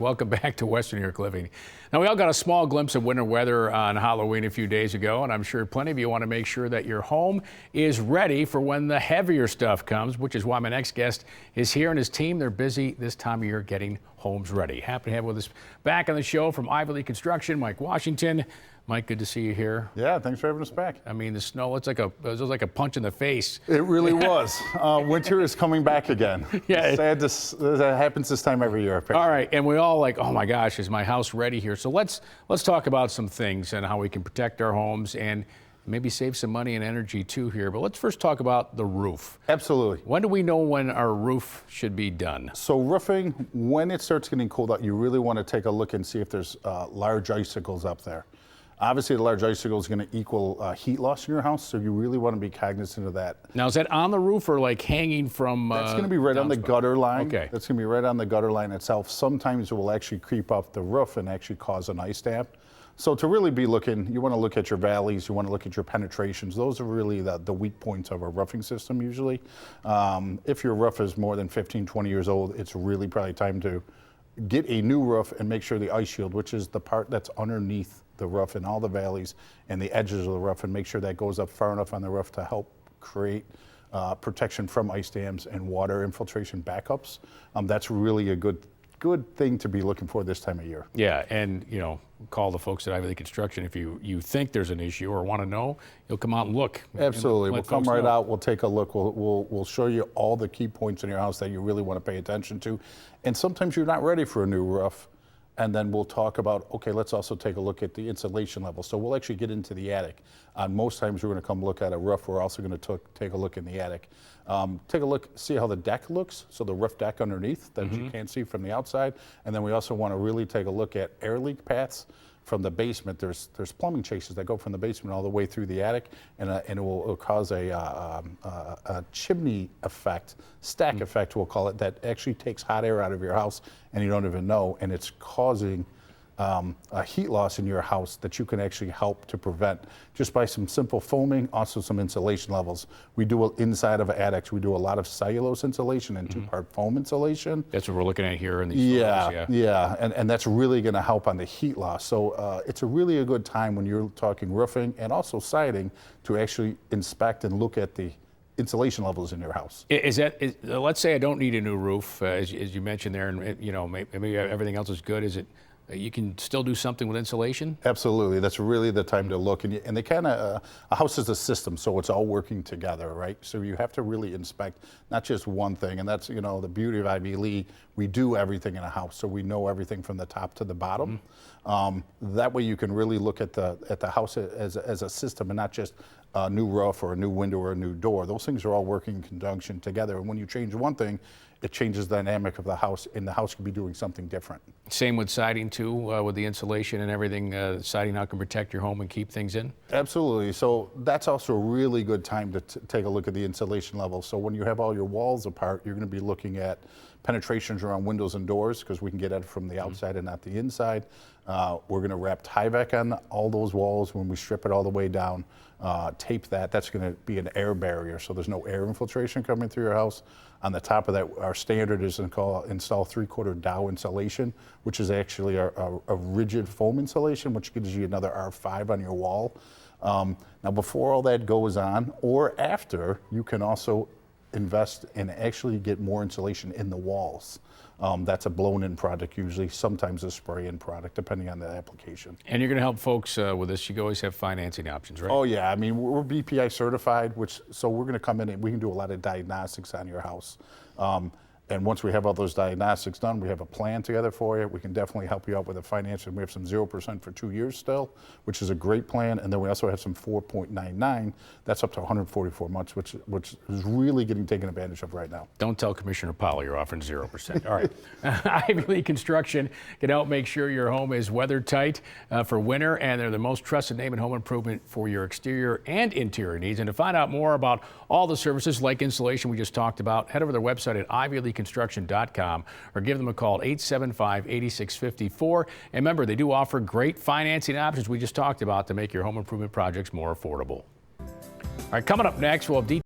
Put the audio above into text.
Welcome back to Western New York Living. Now, we all got a small glimpse of winter weather on Halloween a few days ago, and I'm sure plenty of you want to make sure that your home is ready for when the heavier stuff comes, which is why my next guest is here and his team. They're busy this time of year getting homes ready. Happy to have with us back on the show from Ivy Lee Construction, Mike Washington. Mike, good to see you here. Yeah, thanks for having us back. I mean, the snow, it was like a punch in the face. It really was. Winter is coming back again. Yeah. Sad that happens this time every year. Apparently. All right, and we all like, oh my gosh, is my house ready here? So let's talk about some things and how we can protect our homes and maybe save some money and energy too here. But let's first talk about the roof. Absolutely. When do we know when our roof should be done? So roofing, when it starts getting cold out, you really want to take a look and see if there's large icicles up there. Obviously, the large icicle is going to equal heat loss in your house, so you really want to be cognizant of that. Now, is that on the roof or like hanging from? That's going to be right on the gutter line. Okay. That's going to be right on the gutter line itself. Sometimes it will actually creep up the roof and actually cause an ice dam. So to really be looking, you want to look at your valleys, you want to look at your penetrations. Those are really the weak points of a roofing system usually. If your roof is more than 15, 20 years old, it's really probably time to get a new roof and make sure the ice shield, which is the part that's underneath the roof and all the valleys and the edges of the roof, and make sure that goes up far enough on the roof to help create protection from ice dams and water infiltration backups. That's really a good thing to be looking for this time of year. Yeah, and call the folks at Ivy Lee Construction if you think there's an issue or want to know. You'll come out and look. Absolutely, we'll come right out. We'll take a look. We'll show you all the key points in your house that you really want to pay attention to. And sometimes you're not ready for a new roof. And then we'll talk about, okay, let's also take a look at the insulation level. So we'll actually get into the attic. Most times we're going to come look at a roof. We're also going to take a look in the attic. Take a look, see how the deck looks. So the roof deck underneath that you can't see from the outside. And then we also want to really take a look at air leak paths from the basement. There's plumbing chases that go from the basement all the way through the attic, and it will cause a chimney effect, stack effect we'll call it, that actually takes hot air out of your house and you don't even know, and it's causing a heat loss in your house that you can actually help to prevent just by some simple foaming, also some insulation levels. We do inside of attics, we do a lot of cellulose insulation and two-part foam insulation. That's what we're looking at here in these photos, yeah, and that's really going to help on the heat loss. So it's a really a good time when you're talking roofing and also siding to actually inspect and look at the insulation levels in your house. Let's say I don't need a new roof, as you mentioned there, and maybe everything else is good. Is it? You can still do something with insulation? Absolutely. That's really the time to look. And they kind of, a house is a system, so it's all working together, right? So you have to really inspect not just one thing. And that's, the beauty of Ivy Lee. We do everything in a house, so we know everything from the top to the bottom. That way you can really look at the house as a system and not just a new roof or a new window or a new door. Those things are all working in conjunction together. And when you change one thing, it changes the dynamic of the house, and the house can be doing something different. Same with siding too, with the insulation and everything. Siding now can protect your home and keep things in? Absolutely. So that's also a really good time to take a look at the insulation level. So when you have all your walls apart, you're going to be looking at penetrations around windows and doors, because we can get at it from the outside and not the inside. We're going to wrap Tyvek on all those walls when we strip it all the way down. Tape that. That's going to be an air barrier, so there's no air infiltration coming through your house. On the top of that, our standard is to install 3/4 Dow insulation, which is actually a rigid foam insulation, which gives you another R5 on your wall. Now, before all that goes on, or after, you can also invest and actually get more insulation in the walls. That's a blown-in product usually, sometimes a spray-in product, depending on the application. And you're going to help folks with this. You always have financing options, right? Oh yeah, I mean, we're BPI certified, so we're going to come in and we can do a lot of diagnostics on your house. And once we have all those diagnostics done, we have a plan together for you. We can definitely help you out with the financing. We have some 0% for 2 years still, which is a great plan. And then we also have some 4.99. That's up to 144 months, which is really getting taken advantage of right now. Don't tell Commissioner Powell you're offering 0%. All right. Ivy Lee Construction can help make sure your home is weather tight for winter, and they're the most trusted name in home improvement for your exterior and interior needs. And to find out more about all the services like insulation we just talked about, head over to their website at ivyleeconstruction.com or give them a call at 875-8654. And remember, they do offer great financing options we just talked about to make your home improvement projects more affordable. All right, coming up next, we'll have details